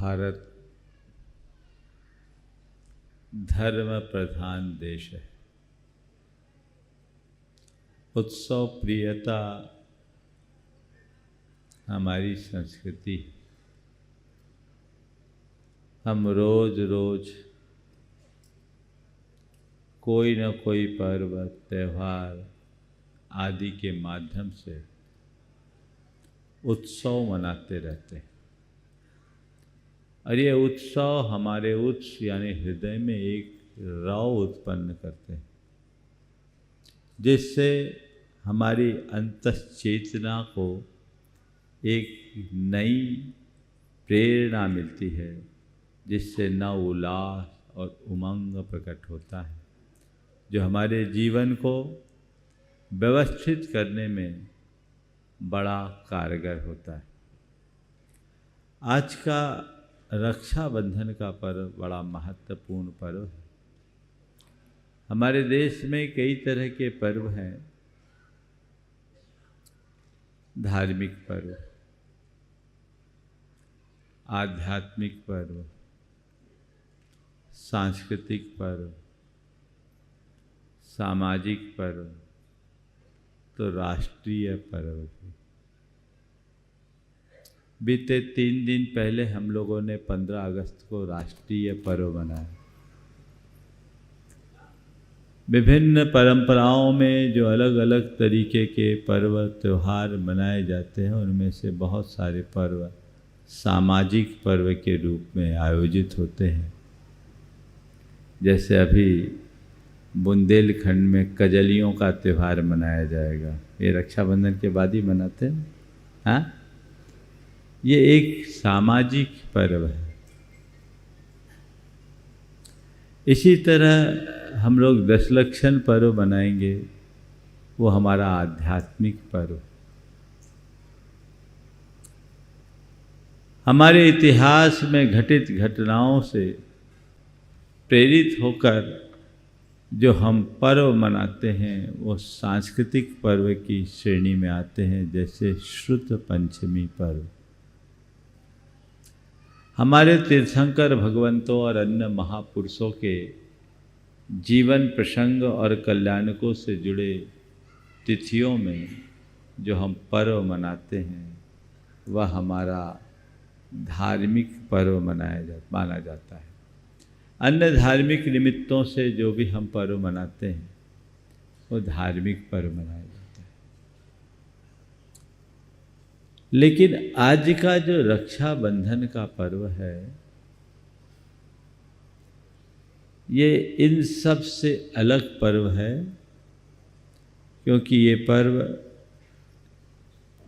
भारत धर्म प्रधान देश है। उत्सव प्रियता हमारी संस्कृति है। हम रोज रोज कोई न कोई पर्व त्यौहार आदि के माध्यम से उत्सव मनाते रहते हैं और ये उत्सव हमारे उच्च यानी हृदय में एक रव उत्पन्न करते हैं, जिससे हमारी अंतश्चेतना को एक नई प्रेरणा मिलती है, जिससे नव उल्लास और उमंग प्रकट होता है, जो हमारे जीवन को व्यवस्थित करने में बड़ा कारगर होता है। आज का रक्षाबंधन का पर्व बड़ा महत्वपूर्ण पर्व है। हमारे देश में कई तरह के पर्व हैं। धार्मिक पर्व, आध्यात्मिक पर्व, सांस्कृतिक पर्व, सामाजिक पर्व, तो राष्ट्रीय पर्व भी। बीते 3 दिन पहले हम लोगों ने 15 अगस्त को राष्ट्रीय पर्व मनाया। विभिन्न परंपराओं में जो अलग अलग तरीके के पर्व त्यौहार मनाए जाते हैं, उनमें से बहुत सारे पर्व सामाजिक पर्व के रूप में आयोजित होते हैं। जैसे अभी बुंदेलखंड में कजलियों का त्यौहार मनाया जाएगा। ये रक्षाबंधन के बाद ही मनाते हैं। हाँ, ये एक सामाजिक पर्व है। इसी तरह हम लोग दशलक्षण पर्व मनाएंगे, वो हमारा आध्यात्मिक पर्व। हमारे इतिहास में घटित घटनाओं से प्रेरित होकर जो हम पर्व मनाते हैं, वो सांस्कृतिक पर्व की श्रेणी में आते हैं। जैसे श्रुत पंचमी पर्व। हमारे तीर्थंकर भगवंतों और अन्य महापुरुषों के जीवन प्रसंग और कल्याणकों से जुड़े तिथियों में जो हम पर्व मनाते हैं, वह हमारा धार्मिक पर्व माना जाता है। अन्य धार्मिक निमित्तों से जो भी हम पर्व मनाते हैं, वो धार्मिक पर्व मनाया जाता है। लेकिन आज का जो रक्षाबंधन का पर्व है, ये इन सब से अलग पर्व है, क्योंकि ये पर्व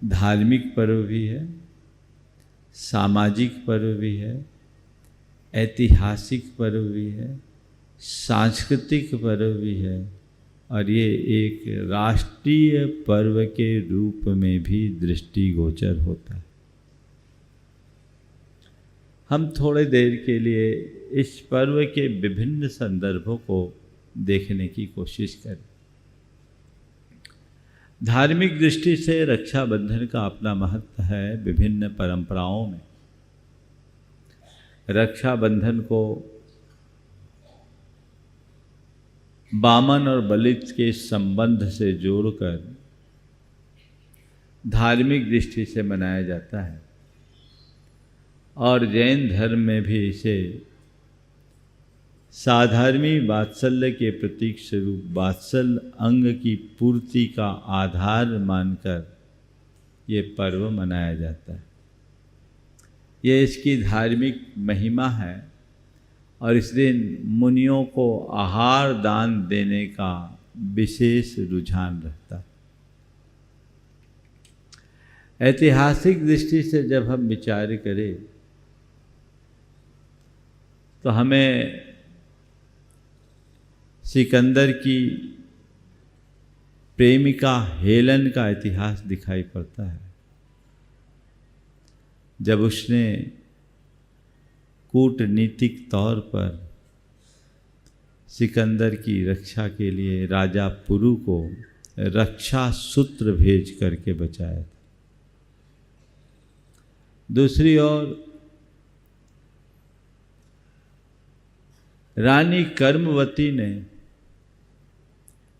धार्मिक पर्व भी है, सामाजिक पर्व भी है, ऐतिहासिक पर्व भी है, सांस्कृतिक पर्व भी है, और ये एक राष्ट्रीय पर्व के रूप में भी दृष्टिगोचर होता है। हम थोड़ी देर के लिए इस पर्व के विभिन्न संदर्भों को देखने की कोशिश करें। धार्मिक दृष्टि से रक्षाबंधन का अपना महत्व है। विभिन्न परंपराओं में रक्षाबंधन को बामन और बलित के संबंध से जोड़कर धार्मिक दृष्टि से मनाया जाता है, और जैन धर्म में भी इसे साधर्मी वात्सल्य के प्रतीक स्वरूप वात्सल्य अंग की पूर्ति का आधार मानकर ये पर्व मनाया जाता है। ये इसकी धार्मिक महिमा है, और इस दिन मुनियों को आहार दान देने का विशेष रुझान रहता है। ऐतिहासिक दृष्टि से जब हम विचार करें, तो हमें सिकंदर की प्रेमिका हेलन का इतिहास दिखाई पड़ता है। जब उसने कूटनीतिक तौर पर सिकंदर की रक्षा के लिए राजा पुरु को रक्षा सूत्र भेज करके बचाया था। दूसरी ओर रानी कर्मवती ने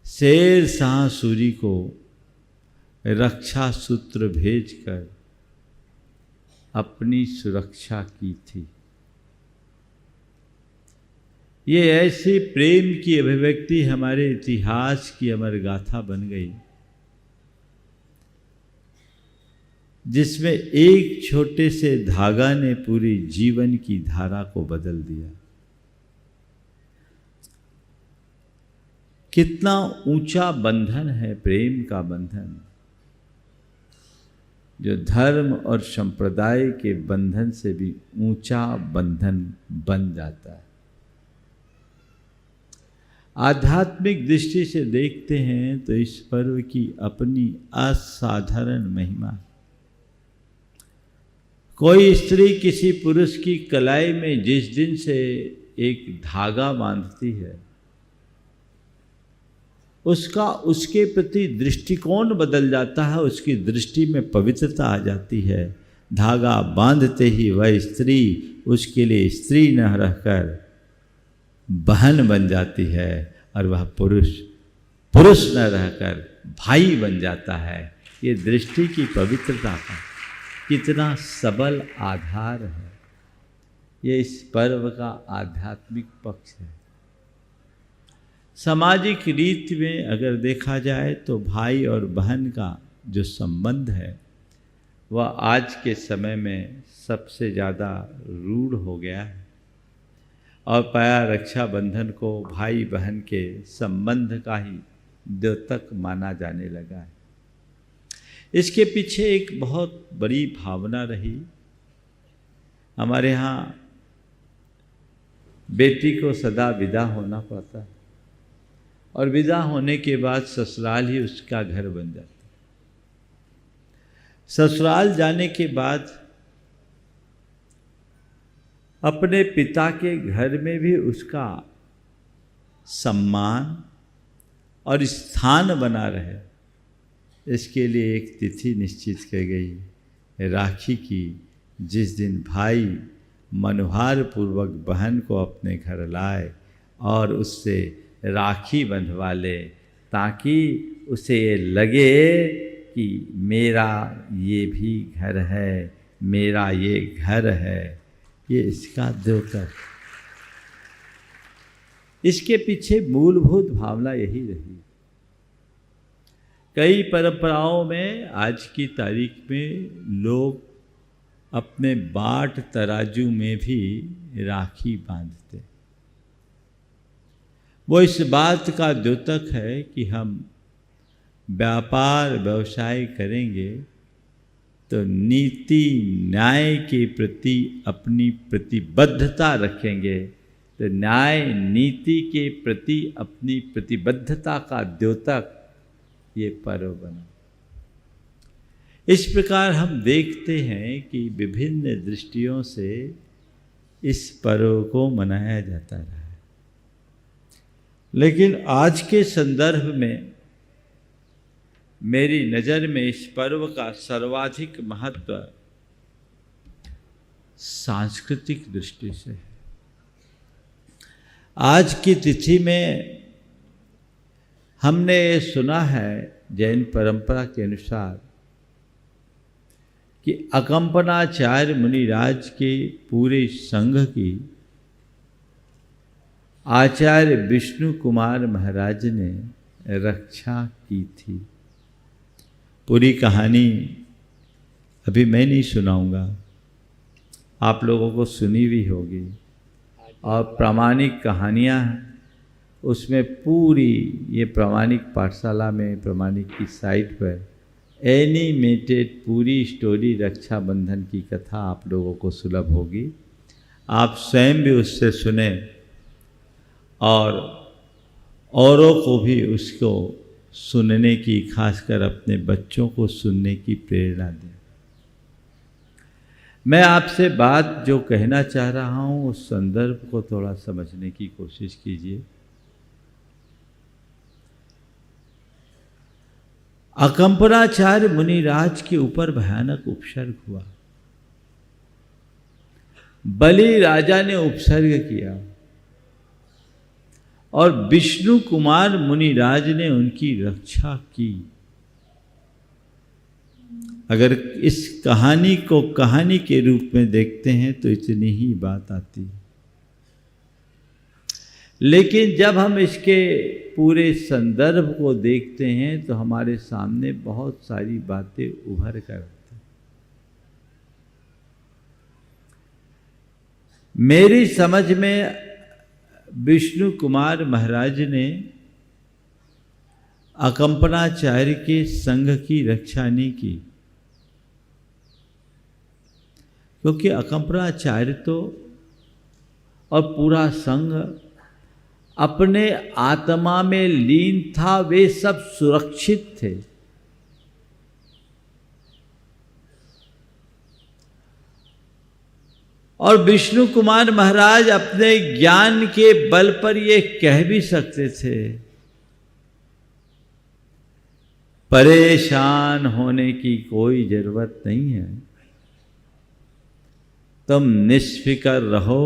शेर शाह सूरी को रक्षा सूत्र भेजकर अपनी सुरक्षा की थी। ये ऐसी प्रेम की अभिव्यक्ति हमारे इतिहास की अमर गाथा बन गई, जिसमें एक छोटे से धागा ने पूरी जीवन की धारा को बदल दिया। कितना ऊंचा बंधन है प्रेम का बंधन, जो धर्म और संप्रदाय के बंधन से भी ऊंचा बंधन बन जाता है। आध्यात्मिक दृष्टि से देखते हैं तो इस पर्व की अपनी असाधारण महिमा। कोई स्त्री किसी पुरुष की कलाई में जिस दिन से एक धागा बांधती है, उसका उसके प्रति दृष्टिकोण बदल जाता है, उसकी दृष्टि में पवित्रता आ जाती है। धागा बांधते ही वह स्त्री उसके लिए स्त्री न रहकर बहन बन जाती है, और वह पुरुष न रहकर भाई बन जाता है। ये दृष्टि की पवित्रता का कितना सबल आधार है। ये इस पर्व का आध्यात्मिक पक्ष है। सामाजिक रीति में अगर देखा जाए तो भाई और बहन का जो संबंध है वह आज के समय में सबसे ज़्यादा रूढ़ हो गया है, और प्रायः रक्षाबंधन को भाई बहन के संबंध का ही द्योतक माना जाने लगा है। इसके पीछे एक बहुत बड़ी भावना रही। हमारे यहाँ बेटी को सदा विदा होना पड़ता है, और विदा होने के बाद ससुराल ही उसका घर बन जाता है। ससुराल जाने के बाद अपने पिता के घर में भी उसका सम्मान और स्थान बना रहे, इसके लिए एक तिथि निश्चित की गई, राखी की, जिस दिन भाई मनोहार पूर्वक बहन को अपने घर लाए और उससे राखी बंधवा ले, ताकि उसे ये लगे कि मेरा ये भी घर है, मेरा ये घर है। ये इसका द्योतक। इसके पीछे मूलभूत भावना यही रही। कई परंपराओं में आज की तारीख में लोग अपने बाट तराजू में भी राखी बांधते। वो इस बात का द्योतक है कि हम व्यापार व्यवसाय करेंगे तो नीति न्याय के प्रति अपनी प्रतिबद्धता रखेंगे, तो न्याय नीति के प्रति अपनी प्रतिबद्धता का द्योतक ये पर्व बना। इस प्रकार हम देखते हैं कि विभिन्न दृष्टियों से इस पर्व को मनाया जाता रहा है, लेकिन आज के संदर्भ में मेरी नज़र में इस पर्व का सर्वाधिक महत्व सांस्कृतिक दृष्टि से है। आज की तिथि में हमने ये सुना है जैन परंपरा के अनुसार कि अकंपनाचार्य मुनिराज के पूरे संघ की आचार्य विष्णु कुमार महाराज ने रक्षा की थी। पूरी कहानी अभी मैं नहीं सुनाऊंगा, आप लोगों को सुनी भी होगी, और प्रामाणिक कहानियाँ उसमें पूरी ये प्रामाणिक पाठशाला में प्रामाणिक की साइट पर एनिमेटेड पूरी स्टोरी रक्षाबंधन की कथा आप लोगों को सुलभ होगी। आप स्वयं भी उससे सुने और औरों को भी उसको सुनने की, खासकर अपने बच्चों को सुनने की प्रेरणा दें। मैं आपसे बात जो कहना चाह रहा हूँ उस संदर्भ को थोड़ा समझने की कोशिश कीजिए। अकंपनाचार्य मुनिराज के ऊपर भयानक उपसर्ग हुआ। बलि राजा ने उपसर्ग किया और विष्णु कुमार मुनिराज ने उनकी रक्षा की। अगर इस कहानी को कहानी के रूप में देखते हैं तो इतनी ही बात आती है, लेकिन जब हम इसके पूरे संदर्भ को देखते हैं तो हमारे सामने बहुत सारी बातें उभर कर आती हैं। मेरी समझ में विष्णु कुमार महाराज ने अकंपनाचार्य के संघ की रक्षा नहीं की, क्योंकि अकंपनाचार्य तो और पूरा संघ अपने आत्मा में लीन था, वे सब सुरक्षित थे। और विष्णु कुमार महाराज अपने ज्ञान के बल पर ये कह भी सकते थे, परेशान होने की कोई जरूरत नहीं है, तुम निष्फिकर रहो,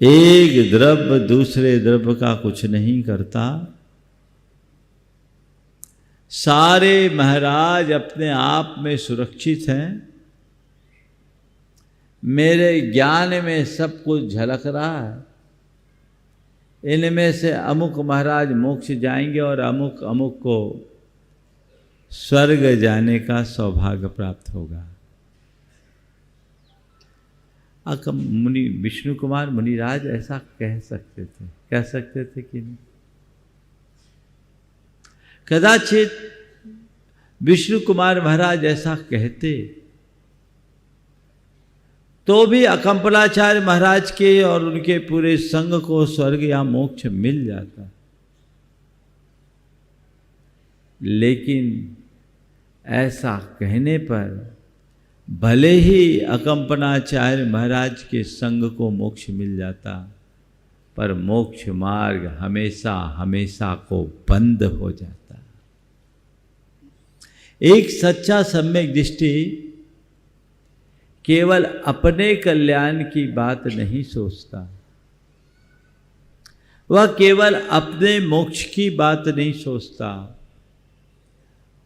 एक द्रव्य दूसरे द्रव्य का कुछ नहीं करता, सारे महाराज अपने आप में सुरक्षित हैं, मेरे ज्ञान में सब कुछ झलक रहा है, इनमें से अमुक महाराज मोक्ष जाएंगे और अमुक अमुक को स्वर्ग जाने का सौभाग्य प्राप्त होगा। मुनि विष्णु कुमार मुनिराज ऐसा कह सकते थे कि नहीं? कदाचित विष्णु कुमार महाराज ऐसा कहते तो भी अकंपनाचार्य महाराज के और उनके पूरे संघ को स्वर्ग या मोक्ष मिल जाता, लेकिन ऐसा कहने पर भले ही अकंपनाचार्य महाराज के संग को मोक्ष मिल जाता, पर मोक्ष मार्ग हमेशा हमेशा को बंद हो जाता। एक सच्चा सम्यक दृष्टि केवल अपने कल्याण की बात नहीं सोचता, वह केवल अपने मोक्ष की बात नहीं सोचता,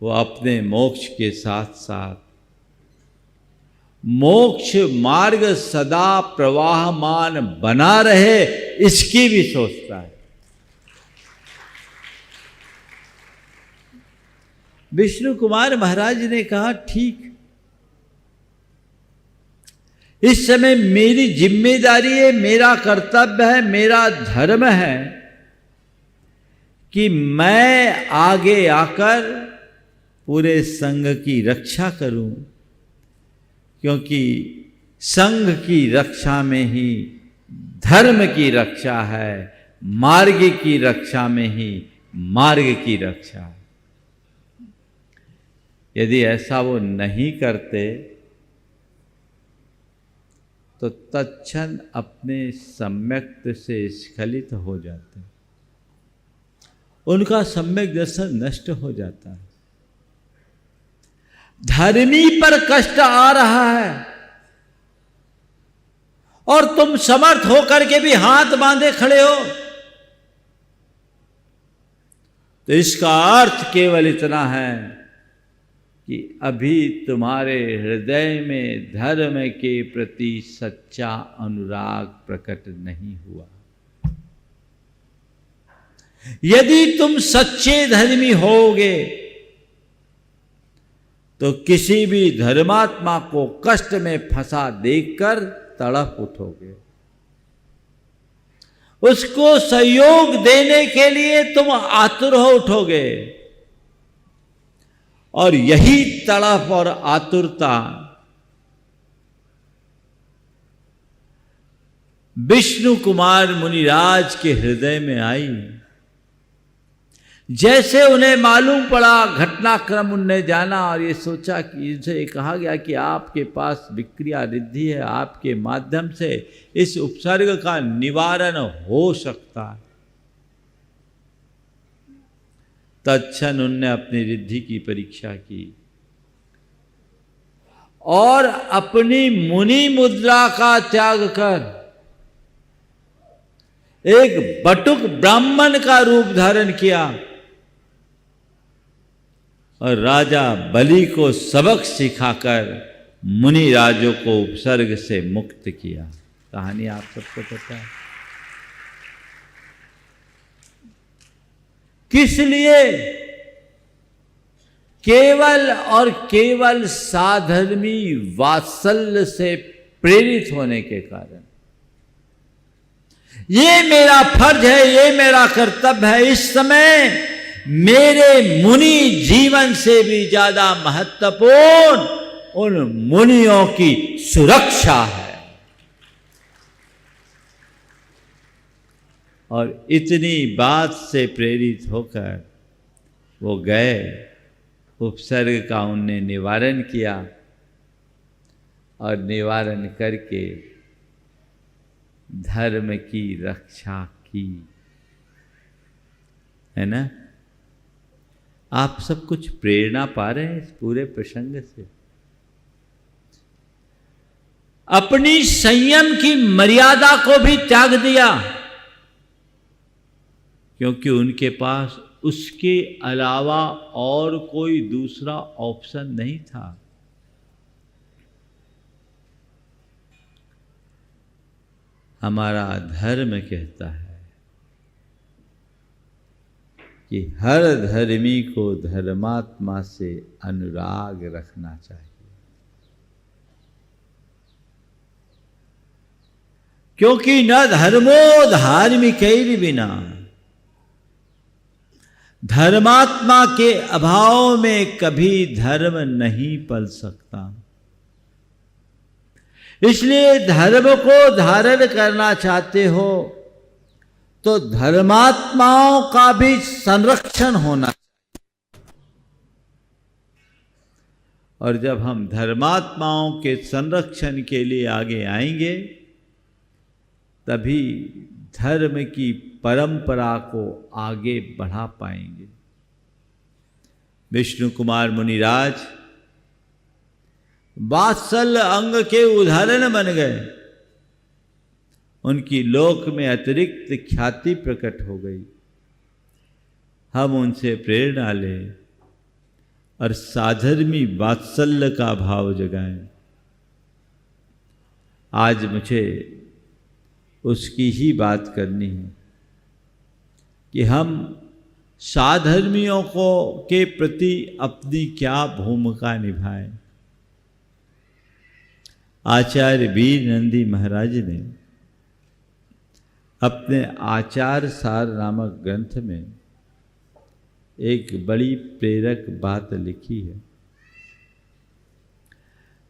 वह अपने मोक्ष के साथ साथ मोक्ष मार्ग सदा प्रवाहमान बना रहे इसकी भी सोचता है। विष्णु कुमार महाराज ने कहा, ठीक, इस समय मेरी जिम्मेदारी है, मेरा कर्तव्य है, मेरा धर्म है कि मैं आगे आकर पूरे संघ की रक्षा करूं, क्योंकि संघ की रक्षा में ही धर्म की रक्षा है, मार्ग की रक्षा में ही मार्ग की रक्षा है। यदि ऐसा वो नहीं करते तो तत्क्षण अपने सम्यक से स्खलित हो जाते, उनका सम्यक दर्शन नष्ट हो जाता है। धर्मी पर कष्ट आ रहा है और तुम समर्थ होकर के भी हाथ बांधे खड़े हो, तो इसका अर्थ केवल इतना है कि अभी तुम्हारे हृदय में धर्म के प्रति सच्चा अनुराग प्रकट नहीं हुआ। यदि तुम सच्चे धर्मी होगे तो किसी भी धर्मात्मा को कष्ट में फंसा देखकर तड़प उठोगे, उसको सहयोग देने के लिए तुम आतुर हो उठोगे, और यही तड़प और आतुरता विष्णु कुमार मुनिराज के हृदय में आई। जैसे उन्हें मालूम पड़ा घटनाक्रम, उनने जाना और ये सोचा कि इनसे कहा गया कि आपके पास विक्रिया रिद्धि है, आपके माध्यम से इस उपसर्ग का निवारण हो सकता है। तत्क्षण उनने अपनी रिद्धि की परीक्षा की और अपनी मुनि मुद्रा का त्याग कर एक बटुक ब्राह्मण का रूप धारण किया और राजा बलि को सबक सिखाकर मुनि राजों को उपसर्ग से मुक्त किया। कहानी आप सबको पता है। किस लिए? केवल और केवल साधर्मी वात्सल्य से प्रेरित होने के कारण। ये मेरा फर्ज है, ये मेरा कर्तव्य है। इस समय मेरे मुनि जीवन से भी ज्यादा महत्वपूर्ण उन मुनियों की सुरक्षा है। और इतनी बात से प्रेरित होकर वो गए, उपसर्ग का उनने निवारण किया और निवारण करके धर्म की रक्षा की, है ना। आप सब कुछ प्रेरणा पा रहे हैं इस पूरे प्रसंग से। अपनी संयम की मर्यादा को भी त्याग दिया, क्योंकि उनके पास उसके अलावा और कोई दूसरा ऑप्शन नहीं था। हमारा धर्म कहता है कि हर धर्मी को धर्मात्मा से अनुराग रखना चाहिए, क्योंकि न धर्मो धार्मिकैर बिना, धर्मात्मा के अभाव में कभी धर्म नहीं पल सकता। इसलिए धर्म को धारण करना चाहते हो तो धर्मात्माओं का भी संरक्षण होना चाहिए। और जब हम धर्मात्माओं के संरक्षण के लिए आगे आएंगे, तभी धर्म की परंपरा को आगे बढ़ा पाएंगे। विष्णु कुमार मुनिराज वात्सल्य अंग के उदाहरण बन गए। उनकी लोक में अतिरिक्त ख्याति प्रकट हो गई। हम उनसे प्रेरणा लें और साधर्मी वात्सल्य का भाव जगाएं। आज मुझे उसकी ही बात करनी है कि हम साधर्मियों को के प्रति अपनी क्या भूमिका निभाएं। आचार्य वीर नंदी महाराज ने अपने आचार सार नामक ग्रंथ में एक बड़ी प्रेरक बात लिखी है।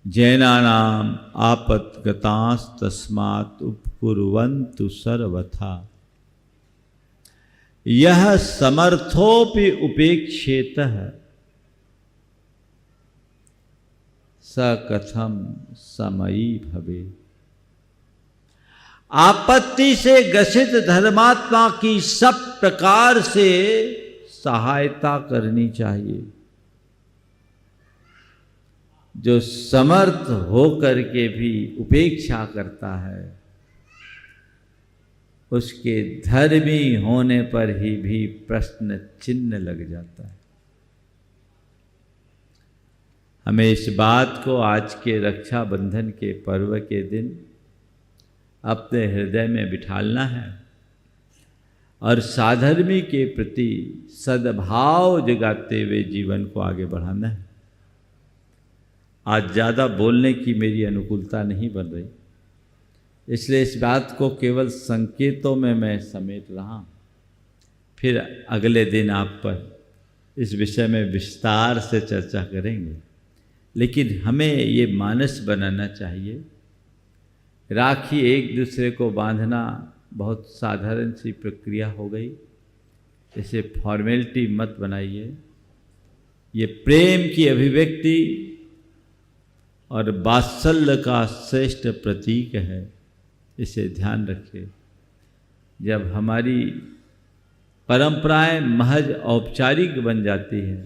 जैनानाम आपत्गतास्तस्मात् उपकुर्वन्तु सर्वथा यह समर्थोपि उपेक्षेतः स कथम समयी भवे। आपत्ति से ग्रसित धर्मात्मा की सब प्रकार से सहायता करनी चाहिए। जो समर्थ होकर के भी उपेक्षा करता है, उसके धर्मी होने पर ही भी प्रश्न चिन्ह लग जाता है। हमें इस बात को आज के रक्षाबंधन के पर्व के दिन अपने हृदय में बिठालना है और साधर्मी के प्रति सद्भाव जगाते हुए जीवन को आगे बढ़ाना है। आज ज़्यादा बोलने की मेरी अनुकूलता नहीं बन रही, इसलिए इस बात को केवल संकेतों में मैं समेट रहा। फिर अगले दिन आप पर इस विषय में विस्तार से चर्चा करेंगे। लेकिन हमें ये मानस बनाना चाहिए, राखी एक दूसरे को बांधना बहुत साधारण सी प्रक्रिया हो गई, इसे फॉर्मेलिटी मत बनाइए। ये प्रेम की अभिव्यक्ति और वात्सल्य का श्रेष्ठ प्रतीक है, इसे ध्यान रखिए। जब हमारी परंपराएं महज औपचारिक बन जाती हैं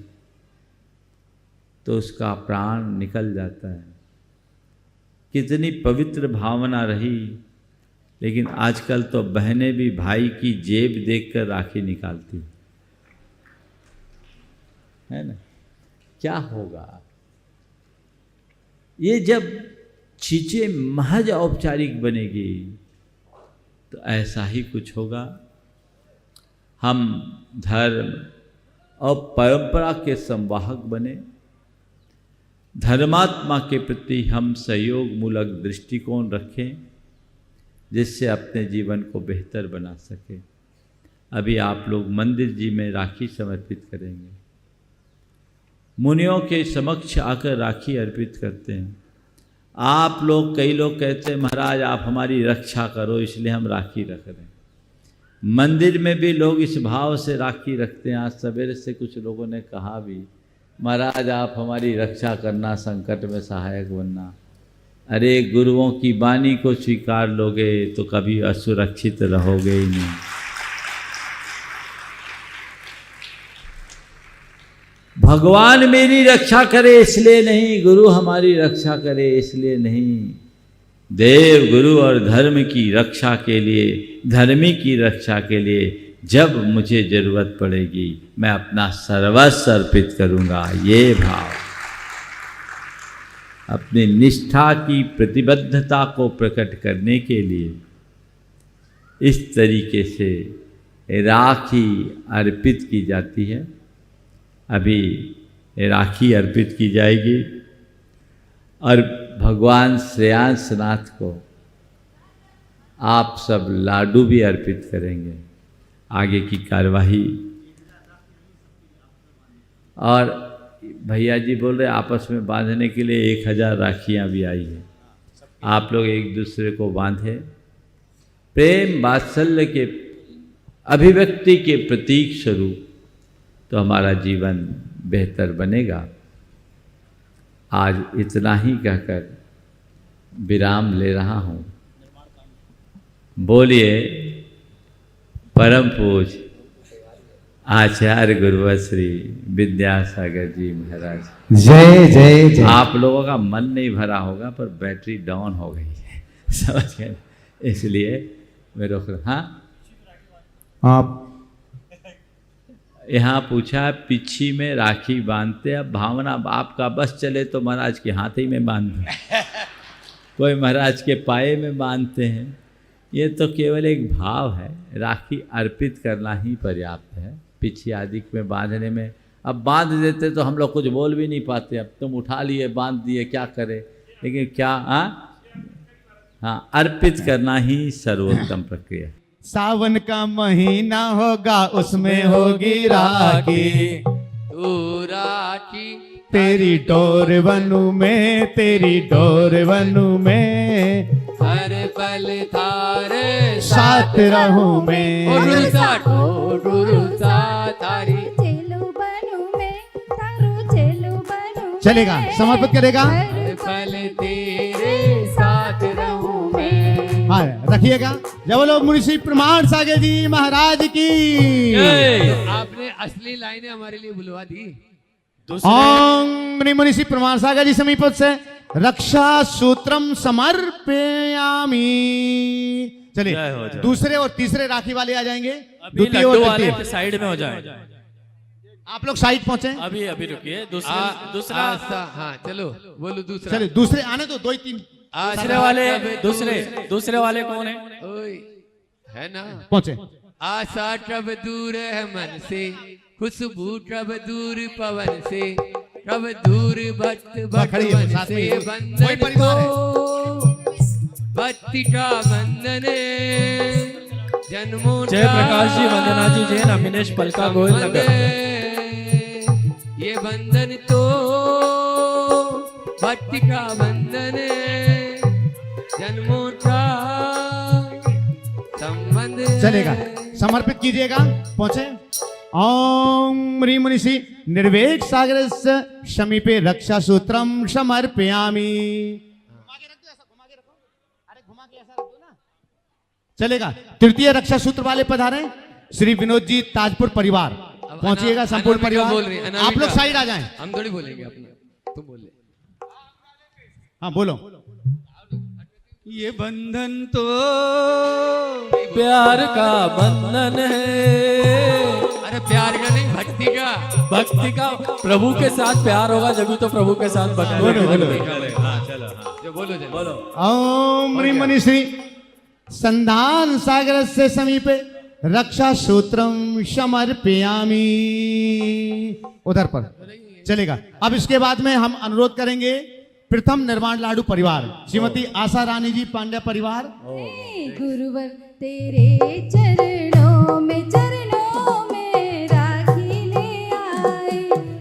तो उसका प्राण निकल जाता है। कितनी पवित्र भावना रही लेकिन आजकल तो बहनें भी भाई की जेब देखकर राखी निकालती है ना। क्या होगा ये जब चीजें महज औपचारिक बनेगी तो ऐसा ही कुछ होगा। हम धर्म और परंपरा के संवाहक बने, धर्मात्मा के प्रति हम सहयोग मूलक दृष्टिकोण रखें जिससे अपने जीवन को बेहतर बना सके। अभी आप लोग मंदिर जी में राखी समर्पित करेंगे, मुनियों के समक्ष आकर राखी अर्पित करते हैं। आप लोग, कई लोग कहते हैं महाराज आप हमारी रक्षा करो इसलिए हम राखी रख रहे हैं। मंदिर में भी लोग इस भाव से राखी रखते हैं। आज सवेरे से कुछ लोगों ने कहा भी महाराज आप हमारी रक्षा करना, संकट में सहायक बनना। अरे गुरुओं की वाणी को स्वीकार लोगे तो कभी असुरक्षित रहोगे ही नहीं। भगवान मेरी रक्षा करे इसलिए नहीं, गुरु हमारी रक्षा करे इसलिए नहीं। देव गुरु और धर्म की रक्षा के लिए, धर्मी की रक्षा के लिए जब मुझे जरूरत पड़ेगी मैं अपना सर्वस्व अर्पित करूंगा। ये भाव अपनी निष्ठा की प्रतिबद्धता को प्रकट करने के लिए इस तरीके से राखी अर्पित की जाती है। अभी राखी अर्पित की जाएगी और भगवान श्रेयांसनाथ को आप सब लाडू भी अर्पित करेंगे। आगे की कार्यवाही, और भैया जी बोल रहे आपस में बांधने के लिए 1000 राखियाँ भी आई हैं। आप लोग एक दूसरे को बांधें। प्रेम वात्सल्य के अभिव्यक्ति के प्रतीक स्वरूप तो हमारा जीवन बेहतर बनेगा। आज इतना ही कहकर विराम ले रहा हूँ। बोलिए परम पूज्य आचार्य गुरुवर श्री विद्यासागर जी महाराज। जय जय जय। आप लोगों का मन नहीं भरा होगा पर बैटरी डाउन हो गई है, समझ गए, इसलिए मैं रोक रहा। हाँ आप यहाँ पूछा पिछी में राखी बांधते, अब भावना आपका बस चले तो महाराज के हाथ ही में बांध दो, कोई महाराज के पाए में बांधते हैं। ये तो केवल एक भाव है, राखी अर्पित करना ही पर्याप्त है। पिछी आदि में बांधने में अब बांध देते तो हम लोग कुछ बोल भी नहीं पाते। अब तुम उठा लिए बांध दिए, क्या करें, लेकिन क्या हाँ अर्पित करना ही सर्वोत्तम प्रक्रिया। सावन का महीना होगा उसमें होगी राखी, तू राखी तेरी डोर बनूं मैं, तेरी डोर बनूं मैं, हर पल थारे साथ रहूं मैं। डुरुसा थारी चलेगा, समर्पित करेगा। हर पल तेरे साथ रहूं मैं। हाँ रखिएगा। जब बोलो मुंशी प्रमाण सागर जी महाराज की। आपने असली लाइनें हमारे लिए बुलवा दी। ओम मुंशी प्रमाण सागर जी समीप से रक्षा सूत्रम समर्पयामि। चलिए दूसरे और तीसरे राखी वाले आ जाएंगे। द्वितीय और तृतीय साइड में हो जाए। आप लोग साइड पहुंचे। अभी अभी रुकिए। दूसरा हाँ चलो बोलो दूसरा। चलिए दूसरे आने दो, 2 3 दूसरे वाले दूसरे वाले कौन है? ओए है ना, पहुंचे। आशा कब दूर है मन से, खुशबू कब दूर पवन से, कब दूर भक्त भगवान से। बंधन को भक्ति का बंधन, जन्मों जय प्रकाश जी, वंदना जी, जैन अमिनेश पलका गोयल नगर। ये बंधन तो भक्ति का बंधन, जन्मों का संबंध। चलेगा, समर्पित कीजिएगा। पहुंचे। ओम ह्रीं मुनिषि निर्वेक सागर समीपे रक्षा सूत्रम समर्पयामि। चलेगा। तृतीय रक्षा सूत्र वाले पधारे श्री विनोद जी ताजपुर परिवार। पहुंचिएगा संपूर्ण परिवार। आप लोग साइड आ जाएं। हम थोड़ी बोलेंगे अपना, तुम बोले। हाँ बोलो। ये बंधन तो प्यार का बंधन है। अरे प्यार का नहीं, भक्ति का। भक्ति का, प्रभु के साथ प्यार होगा जब तो प्रभु के साथ भक्ति होगी। जो बोलो जो बोलो। ओम ह्रीं मुनि श्री संधान सागर से समीपे रक्षा सूत्रम समर्पयामि। उधर पर चलेगा। अब इसके बाद में हम अनुरोध करेंगे प्रथम निर्माण लाडू परिवार, श्रीमती आशा रानी जी पांड्या परिवार। गुरुवर तेरे चरणों में राखी ले आए,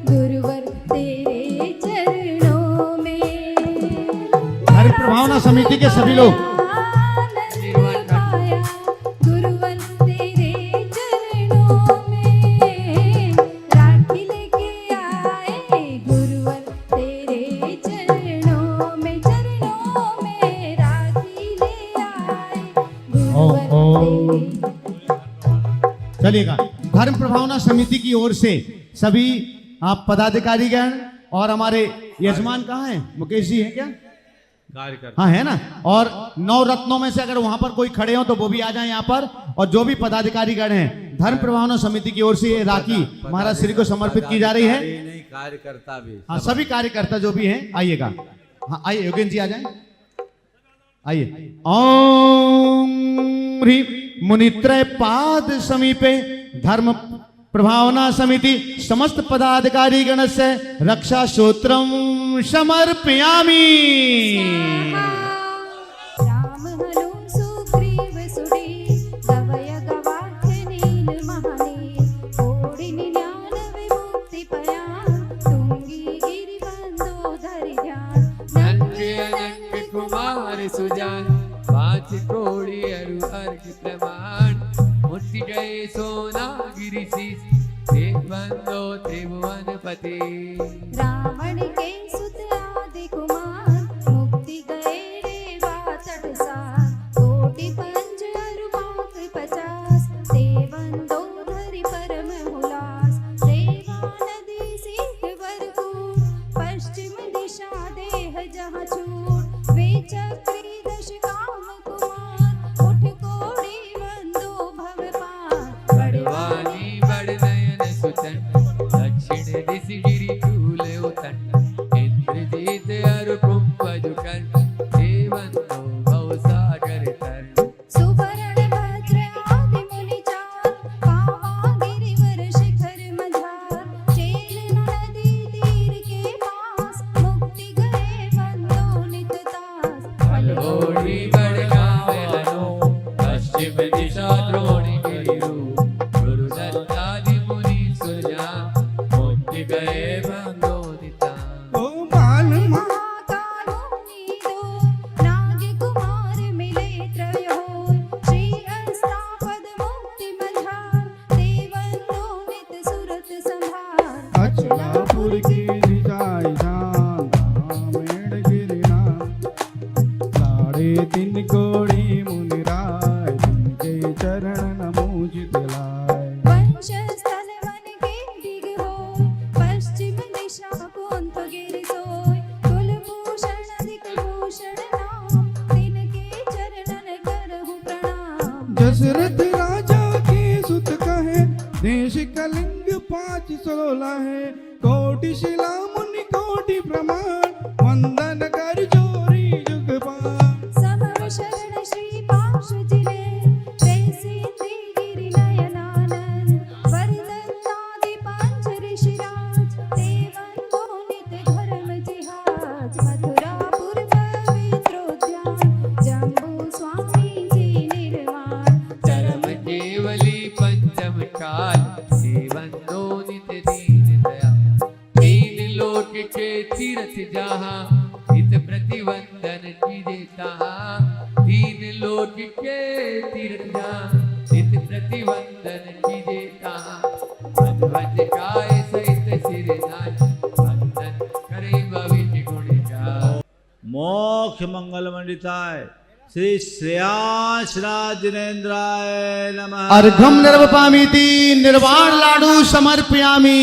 गुरुवर तेरे चरणों में। हरि प्रभावना समिति के सभी लोग आनंद पाया, गुरुवर तेरे चरणों में राखी लेके आए, गुरुवर तेरे चरणों में राखी ले आए, गुरुवर तेरे। चलेगा। धर्म प्रभावना समिति की ओर से सभी आप पदाधिकारी गण और हमारे यजमान कहाँ हैं? मुकेश जी हैं क्या? कार्यकर्ता। हाँ है ना। और 9 रत्नों में से अगर वहां पर कोई खड़े हो तो वो भी आ जाए यहाँ पर। और जो भी पदाधिकारी गण हैं, धर्म प्रभावना समिति की ओर से ये राखी महाराज श्री को समर्पित की जा रही है। नहीं, कार्यकर्ता भी। हाँ, सभी कार्यकर्ता जो भी हैं आइएगा। हाँ आइए, योगेंद्र जी आ जाए, आइए। ओम ह्रीं मुनित्रय पाद समीपे धर्म प्रभावना समिति समस्त पदाधिकारी गण से रक्षा सूत्रम समर्पयामि। राम हनु सुग्रीव सुडी गवय गवाक्ष नील महानी कोडि निन्यान विमुक्ति पया तुंगी गिरि बंदो धरि ध्यान नन्हे अनंत कुमार सुजान पाँच कोड़ी अरु अर्घ प्रमाण मुक्ति गए सोना गिरि शीस एक बंदो त्रिभुवन पति। रावण के सुत आदि कुमार मुक्ति गए रेवा तटसार कोटि पंच अरु पाक 50 देवन दो धरि परम हुलास रेवा नदी सीत वरकूट पश्चिम दिशा देह जहाँ छूट वे चक्री दश काम कुमार उठ कोड़ी बंदो भव पार बड़वानी बड़ नयन सुतन दक्षिण दिशि गिरि चूल उतन इंद्रजीत अरु कुंभजुकन देवंदो भव सागर तर। सुवर्ण भद्र आदि मुनि चार पावा गिरिवर शिखर मझार चेल नदी तीर के पास मुक्ति गए बंदो नित दास फलहोड़ी बड़ गावे हनु पश्चिम दिशा द्रोणी गिरिरु गुरु दत्तादि मुनि सुजा मुक्ति गए बंदो निता। ओ बाल महाकारुणी दो नाग कुमार मिले त्रयो श्री अस्तापद मुक्ति मझार देवंदो नित सुरत संभार अचलापुर की निजाई जान मेड़ गिरना 3.5 कोड़ी मुनिराय जिनके चरण नमूज दिलाए। वंश स्थल वन के दिग हो पश्चिम दिशा कुंथ गिरि सोय कुलभूषण अधिक भूषण नाम तिनके चरणन करहु प्रणाम। दशरथ राजा के सुत कहे देश कलिंग 516 है कोटि शिला मुनि कोटि प्रमाण वंदन कर जोरी जुग पान। समर शरण श्री पार्श्व जिले वैसेंद्री गिरि नयनानंद वरदत्तादि पंच ऋषिराज देवंदो नित धर्म जिहाज मथुरापुर पवित्रोद्यान जम्बू स्वामी जी निर्माण चरम केवली पंचम काल देवंदो नित दीन दया तीन लोक के तीर्थ जहाँ हित प्रतिवंदन कीजे तहाँ तीन लोक के तीर्थ जहाँ हित प्रतिवंदन कीजे तहाँ भगवत काय सहित सिर नाच वंदन करे भविष्य गुण जा। मोक्ष मंगल मंडिताय श्री श्रेयांश राजनेन्द्राय नमः। अर्घम निर्वपामीति निर्वाण लाडू समर्पयामि।